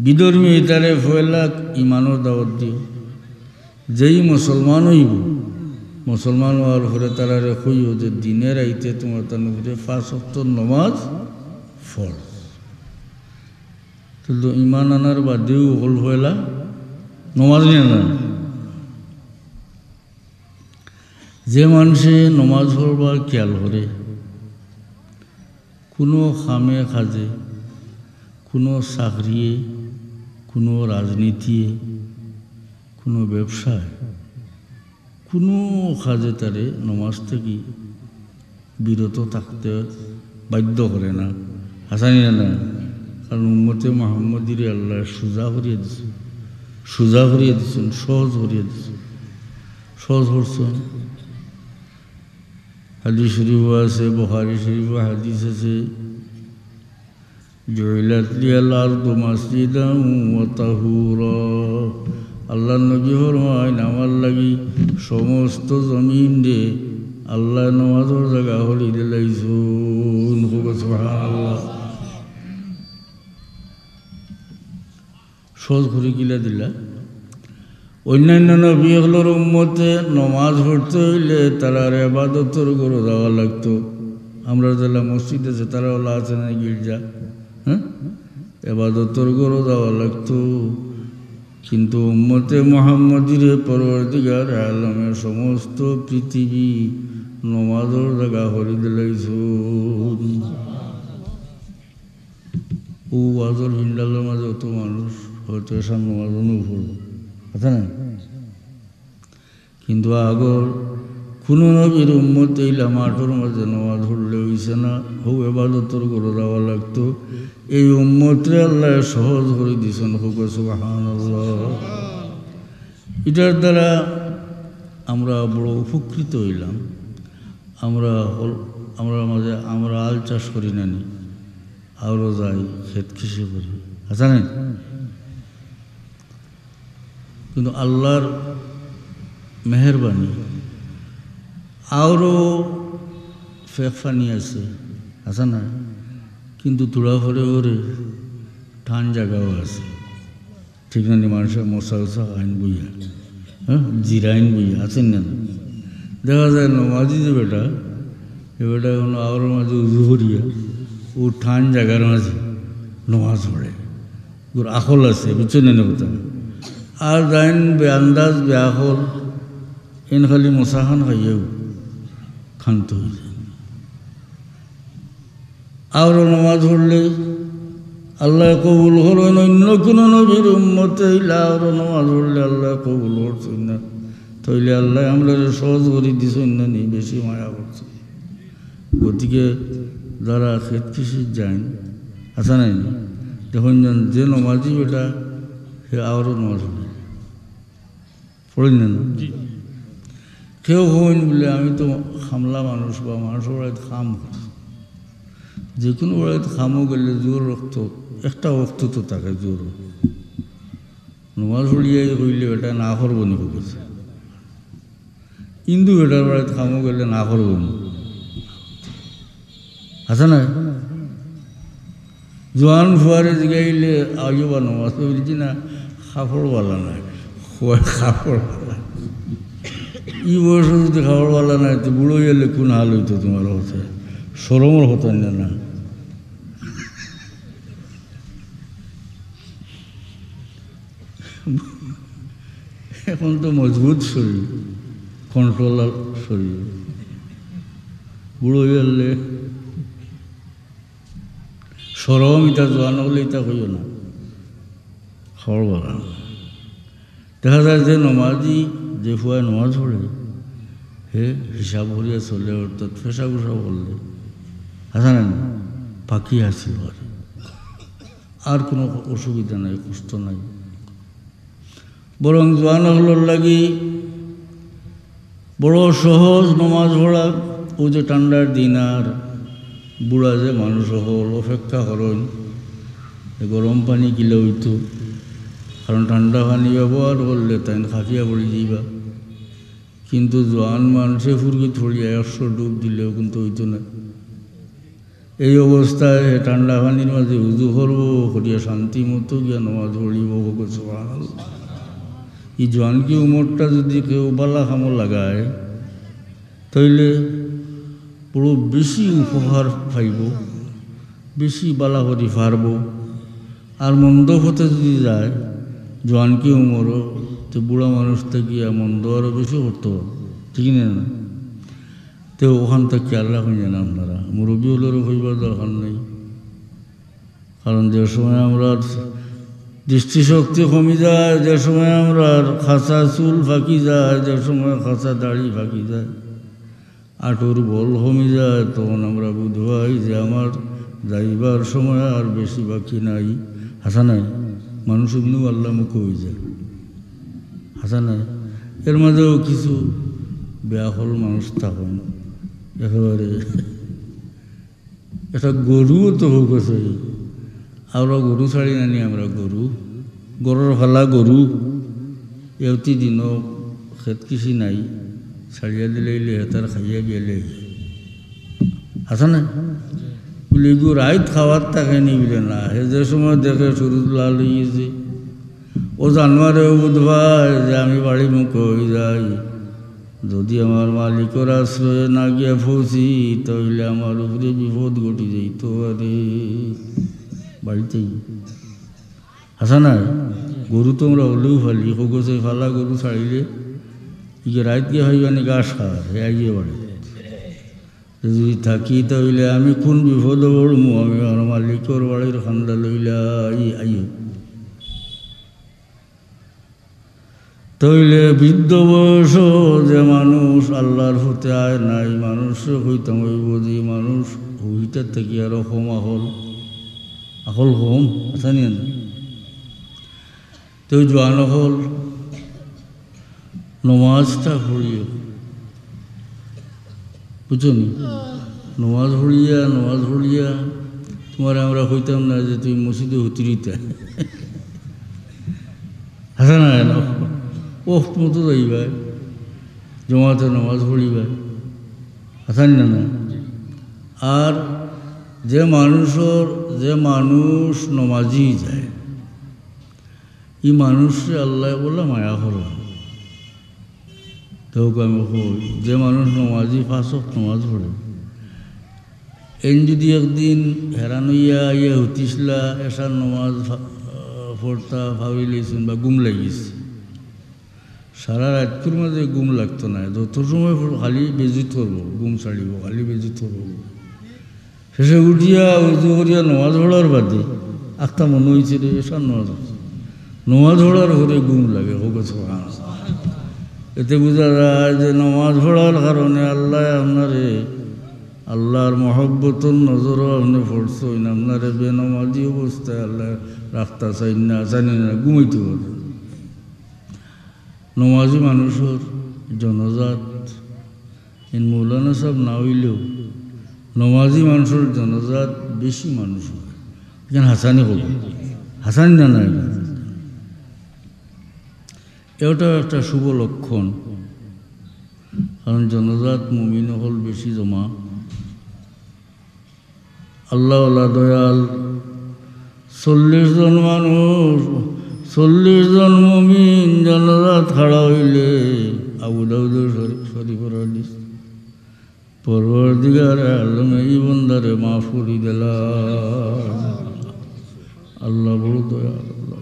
বিধর্মী তারে ফয়লা ইমানের দাওয়াত দিও, যেই মুসলমান হইব, মুসলমান হওয়ার পরে তারারে কইও যে দিনে রাইতে তোমার তার উপরে 5 ওয়াক্ত নামাজ ফরজ। তো ইমান আনার বাদেও হল ফয়লা নমাজ নিয়ে না। যে মানুষে নমাজ পড়বার খেয়াল করে, কোনো খামে খাজে, কোনো চাকরিয়ে, কোনো রাজনীতি, কোনো ব্যবসায়, কোনো কাজে তারে নমাজ থেকে বিরত থাকতে বাধ্য করে না, হাসানি না। কারণ উম্মতে মুহাম্মদীর আল্লাহ সোজা করিয়ে দিচ্ছেন, সোজা করিয়ে দিচ্ছেন, সহজ করিয়ে দিচ্ছেন, সহজ করছেন। হাদিস শরীফ আছে, বুখারী শরীফ হাদিস আছে, জুইলাত লিয়াল আরদু মাসজিদান ওয়া তাহুরা, আল্লাহ নবী ফরমায় আমার লাগি সমস্ত জমিন রে আল্লাহ নামাজের জায়গা হলি দিলাইছুন। সুবহানাল্লাহ, সহজ করে কিলা দিলা। অন্যান্য নবীগুলোর উম্মতে নমাজ পড়তে হইলে তারা ইবাদতের ঘরে যাওয়া লাগতো। আমরা যারা মসজিদ আছে তারা ওলা আছে না গির্জা, হ্যাঁ, ইবাদতের ঘরে যাওয়া লাগতো। কিন্তু উম্মতে মুহাম্মদীর পরওয়ারদিগার আলমের সমস্ত পৃথিবী নমাজের জায়গা হরি দিলাইছুন। ও ওয়াজর হিন্দালের মাঝে অত মানুষ হয়তো এসব নমাজও পড়ব, কথা না। কিন্তু আগর কোনো নবীর উম্মত এইলা মাঠের মাঝে নমাজ পড়লে হইছে না, হোক এবাদতর করে যাওয়া লাগতো। এই উম্মতরে আল্লাহ সহজ করে দিয়েছেন, হোক সুবহানাল্লাহ। এটার দ্বারা আমরা বড় উপকৃত হইলাম। আমরা মাঝে আমরা আল চাষ করি নানি, আরও যাই ক্ষেত কৃষি করি, আচ্ছা না। কিন্তু আল্লাহর মেহরবানি আরও ফেক ফানি আছে না, কিন্তু তোড়া ফরে ওরে ঠান জায়গাও আছে, ঠিক না? মানুষের মশা উষা আইন বইয়া, হ্যাঁ, জিরাইন বইয়া আছেন না? দেখা যায় নমাজি যে বেটা, এ বেটা কোনো আওয়ার মাঝে উজু করিয়া ও ঠান জায়গার মাঝে নমাজ পড়ে, ওর আখল আছে, বুঝছেন না কথা? আর যাইন বেআন্দাজ বেআখল এন খালি মশাখান খাইয়াও ক্ষান্ত হয়ে যায়। আরও নমাজ পড়লে আল্লাহ কবুল করেন, অন্য কোনো নবীর উম্মতে হইলে আরও নমাজ পড়লে আল্লাহ কবুল করছেন না, তাইলে আল্লাহ আমরা সহজ করে দিছেন না, নি বেশি মায়া করছে। গতিকে যারা খেত কৃষির যান আচ্ছা নাই, দেখুন যে নমাজি বেটা সে আরও নমাজ পড়েন না, কেউ হইন বলে আমি তো খামলা মানুষ বা মানুষের বাড়িতে খাম করি, যে কোনো বাড়িতে খামও গেলে জোর রক্ত একটা রক্ত তো থাকে জোর, নমাজ পড়িয়াই কইলে বেটা না করবো নি বলছে, হিন্দু বেটার বাড়িতে খামও গেলে না করবো নি আচ্ছা না? জোয়ান ফুয়ারে জিগাইলে আজও বা নমাজ পড়ছি না, খাফড়ওয়ালা নাই, খাফড়ওয়ালা ই বয়স যদি খাফড়ওয়ালা নাই তো বুড়ো গেলে কোন হাল হইতো তোমার হচ্ছে, সরমর হতেন না। এখন তো মজবুত শরীর, কন্ট্রোল শরীর, বুড়ো গেলে সরম ইটা জোয়ান হলে ইটা হইও না, খবর বলা। দেখা যায় যে নমাজি যে ফুয়ায় নমাজ পড়ে হে হিসাব ভরিয়া চলে, অর্থাৎ ফেসা গুসা বললে হাসা না পাখি হাসিল, আর কোনো অসুবিধা নাই, কষ্ট নাই। বরং জোয়ান হলোর লাগি বড় সহজ নমাজ পড়া। ও যে ঠান্ডার দিন আর বুড়া যে মানুষ হল অপেক্ষা করেন গরম পানি কিলে হইতো, কারণ ঠান্ডা পানি ব্যবহার করলে তাই খাফিয়া পড়ে যাইবা। কিন্তু জোয়ান মানুষে ফুরকি থড়িয়া 100 ডুব দিলেও কিন্তু হইতো না। এই অবস্থায় ঠান্ডা পানির মাঝে উজু করবো, করিয়া শান্তি মতো গিয়া নমাজ পড়িব। এই জোয়ানকি উমরটা যদি কেউ বালা খামো লাগায় তাইলে বড় বেশি উপহার পাইব, বেশি বালা করি পারব। আর মন্দ হতে যদি যায় জোয়ানকি উমরও, তো বুড়া মানুষটা গিয়া মন্দ আরও বেশি করতে পারব, ঠিক না? তো ওখান থেকে আল্লাহ হয়ে যান আপনারা, মুরব্বী হলেরও হইবার দরকার নেই। কারণ যে সময় আমরা দৃষ্টিশক্তি কমে যায়, যে সময় আমরা খাঁচা চুল ফাঁকি যায়, যে সময় খাঁচা দাড়ি ফাঁকি যায়, আঁটুর বল কমে যায়, তখন আমরা বুঝ হয় যে আমার যাইবার সময় আর বেশি বাকি নাই। হাসা নাই? মানুষ এমনিও আল্লাহ মুখে হয়ে যায়, হাসা নাই? এর মাঝেও কিছু বেয়াহল মানুষ থাকেন, একেবারে একটা গরুও তো হোক আছে, আমরা গরু ছাড়ি নানি, আমরা গরুর ফালা গরু এতি দিনও খেত কৃষি নাই, ছাড়িয়া দিলে হেতার খাইয়া গেলে আছে না বলে গু রাইত খাওয়ার থাকে নি বলে না। হে যে সময় দেখে শুরু লাল হয়েছে, ও জানুয়ারেও বুধবার যে আমি বাড়ি মুখ হয়ে যাই, যদি আমার মালিকের আশ্রয়ে না গিয়া পৌঁছি তাহলে আমার উপরে বিপদ ঘটে যাইত আরে বাড়িতেই। আসা না গরু তোমরা হলেও ফালি হোগছে ফালা গরু ছাড়িলে ইকে রাত গিয়ে হইবানি ঘাস খাওয়া হে আইয়ে বাড়ি। যদি থাকি তাহলে আমি কোন বিপদ পড়মু, আমি আমার মালিকর বাড়ির খান্দা লইলা আইয়ে। তইলে বৃদ্ধ বয়স যে মানুষ আল্লাহর হতে আয় নাই, মানুষ হইতাম হইব যে মানুষ হইটার থেকে আরো কম আহল কম আছে নি না। তো জোয়ান হল নমাজটা পড়িও, বুঝছো নি? নমাজ পড়িয়া তোমার আমরা হইতাম না যে তুমি মসজিদে হতিরিতে আছে না কেন ওক্ত মতো যাইবা, জমাতে নমাজ পড়িবা, আসান না না আর যে মানুষ নমাজি যায় ই মানুষে আল্লাহ বলে মায়া হল তোকে আমি কই যে মানুষ নমাজি 5 ওয়াক্ত নমাজ পড়ে এন যদি একদিন হেরান হইয়া ইয়ে হতিসলা এসার নমাজ পড়তা ভাবি লইছেন বা গুম লাগিছে সারা রাতকুর মাঝে গুম লাগতো না যত সময় খালি বেজিত করবো গুম ছাড়িব খালি বেজিত করবো শেষে উঠিয়া উজু করিয়া নমাজ পড়ার বাদে আখটা মনে হয়েছে রে এসার নমাজ পড়ার ঘরে গুম লাগে হোক এতে বোঝা যায় যে নমাজ পড়ার কারণে আল্লাহ আপনারে আল্লাহর মহব্বতর নজরও আপনি পড়ছেন আপনারে বেনমাজি অবস্থায় আল্লাহ রাখতা চাই না জানি না ঘুমাইতে পারে নমাজি মানুষের জনজাত মৌলানা সাহেব না হইলেও নমাজি মানুষের জনজাত বেশি মানুষ হয় এখানে হাসানি হল হাসানি না নাই এটাও একটা শুভ লক্ষণ কারণ জনজাত মুমিন হল বেশি জমা আল্লাহ দয়াল 40 জন মানুষ 40 জন মুমিন জনজাত খাড়া হইলে আবু দাউদ শরীফের হাদিস পরওয়ারদিগার আলম এই বন্দারে মাফ করে দিলাম আল্লাহ বড় দয়াল আল্লাহ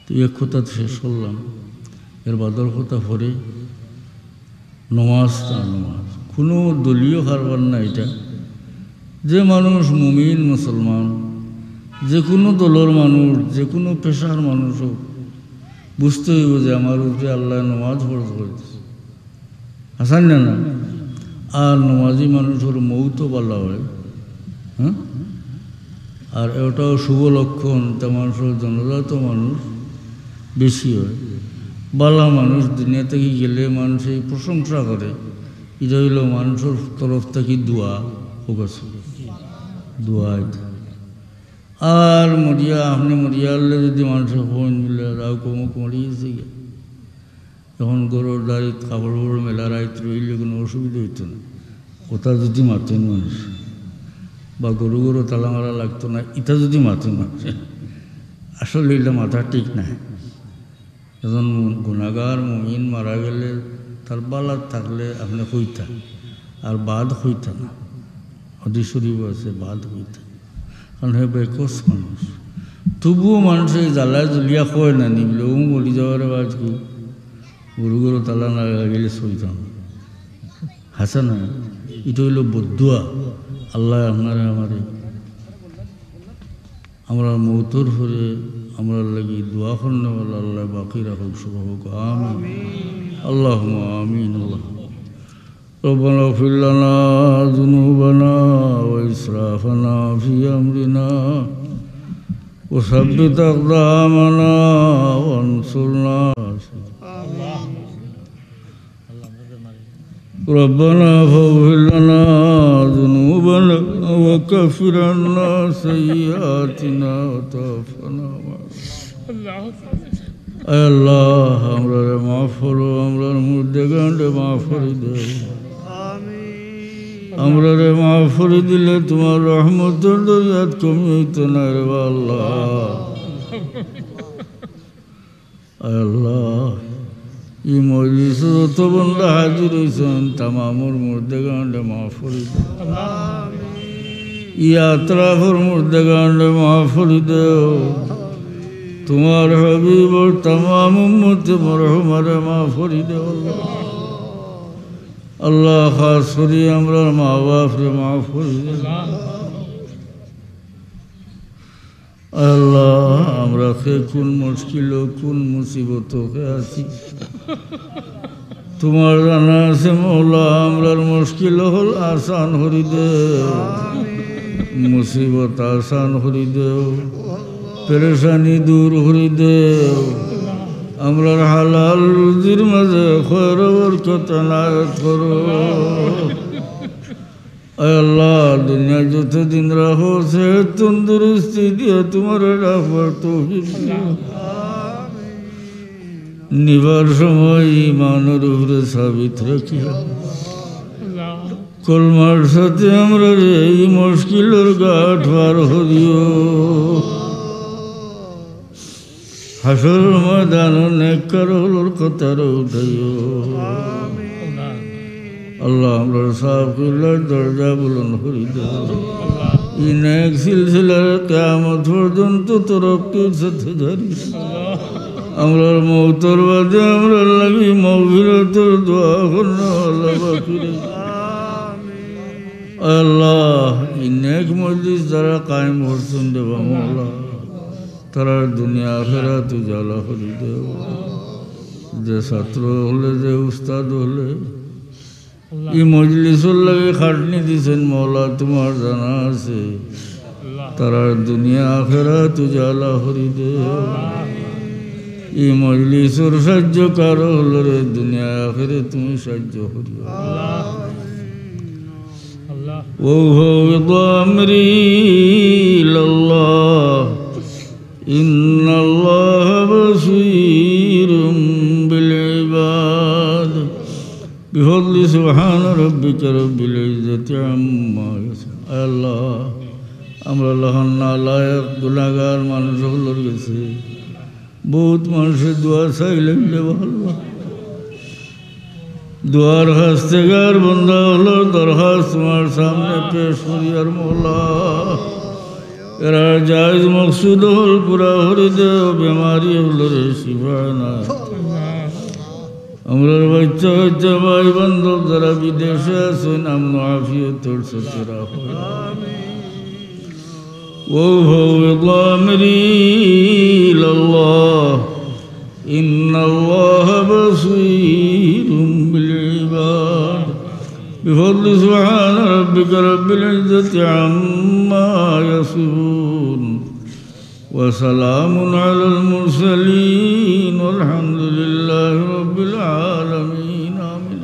তো এক কথা শেষ করলাম এর বাদর কথা পরে নমাজ কোনো দলীয় কারবার না এটা যে মানুষ মুমিন মুসলমান যে কোনো দলের মানুষ যে কোনো পেশার মানুষ হোক বুঝতে হইব যে আমার উপরে আল্লাহ নমাজ ফরজ করেছে হাসান না আর নমাজি মানুষের মৌতও বলা হয় হ্যাঁ আর এটাও শুভ লক্ষণ তা মানুষের জনজাত মানুষ বেশি হয় বালা মানুষ দুনিয়া থেকে গেলে মানুষ এই প্রশংসা করে এটা হইল মানুষের তরফ থেকে দোয়া হোক আছে দোয়া আর মরিয়া আপনি মরিয়া আনলে যদি মানুষের ফোন মিলে রাও কমুক মরিয়েছে গিয়ে তখন গরুর দাঁড়িয়ে কাপড় মেলা রাইত রইলে কোনো অসুবিধা হইতো না ওটা যদি মাতেন মানুষ বা গরু তালা মারা লাগতো না এটা যদি মাতেন মানুষ আসলে এটা মাথা ঠিক নাই এখন গুণাগার মুমিন মারা গেলে তার বালাত থাকলে আপনি হইতা আর বাদ হইতা না হাদিস শরীফ আছে বাদ হইতা কারণ হে বেকস মানুষ তবুও মানুষের জ্বালায় জ্বলিয়া কয় না নিবলে ও মরি যাওয়ার বাজ কি গরু তালা না গেলে সইতাম হাসা না এটা হইল বদুয়া আল্লাহ আপনারা আমারে আমরা মৌতর হরে আমরা লাগি দোয়া করলে আল্লাহ বাকি রাখুক শুভ হোক আমিন আল্লাহুম্মা আমিন আল্লাহ ربنا اغفر لنا ذنوبنا وإسرافنا في أمرنا وثبت أقدامنا وانصرنا ربنا فاغفر لنا ذنوبنا وكفر عنا سيئاتنا وتوفنا আল্লাহ আমরা মাফ করো আমরা মুর্দেগান্ডে মাফ করে দেব আমরা মাফ করে দিলে তোমার রহমতের দরিয়াত কমে হইতো না রে আল্লাহ আল্লাহ ই মজলিসের যত বন্ধা হাজির হয়েছেন তামামুর মুর্দেগান্ডে মাফ করে দেব ই আতরাফর মুর্দেগান্ডে মাফ করে দেও তোমার হাবিবর तमाम উম্মত মরহুমারে মাফ করে দেও আল্লাহ খাস করে আমরা মা বাপরে মাফ করে দেও আল্লাহ আমরা কোন মুশকিল কোন মুসিবত আছি তোমার জানা আছে মওলা আমরার মুশকিল হল আসান করে দেও মুসিবত আসান করে দেও পেরেশানি দূর করে দেও আমরার হালাল রুজির মাঝে খয়র বরকত এনায়েত করো আয় আল্লাহ দুনিয়া যতদিন রাখো সে তন্দুরস্তি দিয়ে তোমার রাখবার তৌফিক দিও নিবার সময় ইমানের উপরে সাবিত রাখিয়া কলমার সাথে আমরা এই মুশকিলের ঘাট পার হইও হাসর ময়দান নেককারর কতার উঠাইও আল্লাহ আমরা সাফ কিল্লার দরজা বুলন্দ করে দাও এই নেক সিলসিলার কিয়ামত পর্যন্ত তরক্কির সাথে ধরি আমরার মৌতর বাদে আমরা লাগি মাগফিরাতের দোয়া করনা আল্লাহ বাকিরে আল্লাহ এই নেক মজলিস যারা কায়েম করছেন দেবা মৌলা তারা দুনিয়া আখিরাত উজালা করে দেও যে ছাত্র হলে যে উস্তাদ হলে এই মজলিসের লাগে খাটনি দিছেন মৌলা তোমার জানা আছে তারা দুনিয়া আখিরাত উজালা করে দেও এই মজলিসের সাহায্য কারো হলে রে দুনিয়া আখিরে তুমি সাহায্য করিও وفوض أمري إلى الله إن الله بصير بالعباد بفضل سبحان ربك رب العزة عما يصفون الله আমরা লহন্না লায়ক গুনাহগার মানুষ হলোর গেছে বহুত মানুষের দোয়া চাইলে ভালো দুয়ার হাস্তেগার বন্ধা হলো দরখাস্ত তোমার সামনে পেশ করি আর মৌলা এরা জায়জ মকসুদ হল পুরা হরি দেও বেমারি হলো রে শিবানা আমরার বাচ্চা বাচ্চা ভাই বান্ধব যারা বিদেশে আছেন আমন আফিয়তর সাথে রাখো ও ফাওয়িদ আমরি ইলাল্লাহ ইন্নাল্লাহা বাসীরুম بفضل سبحان ربك رب العزة عما يصفون وسلام على المرسلين والحمد لله رب العالمين آمين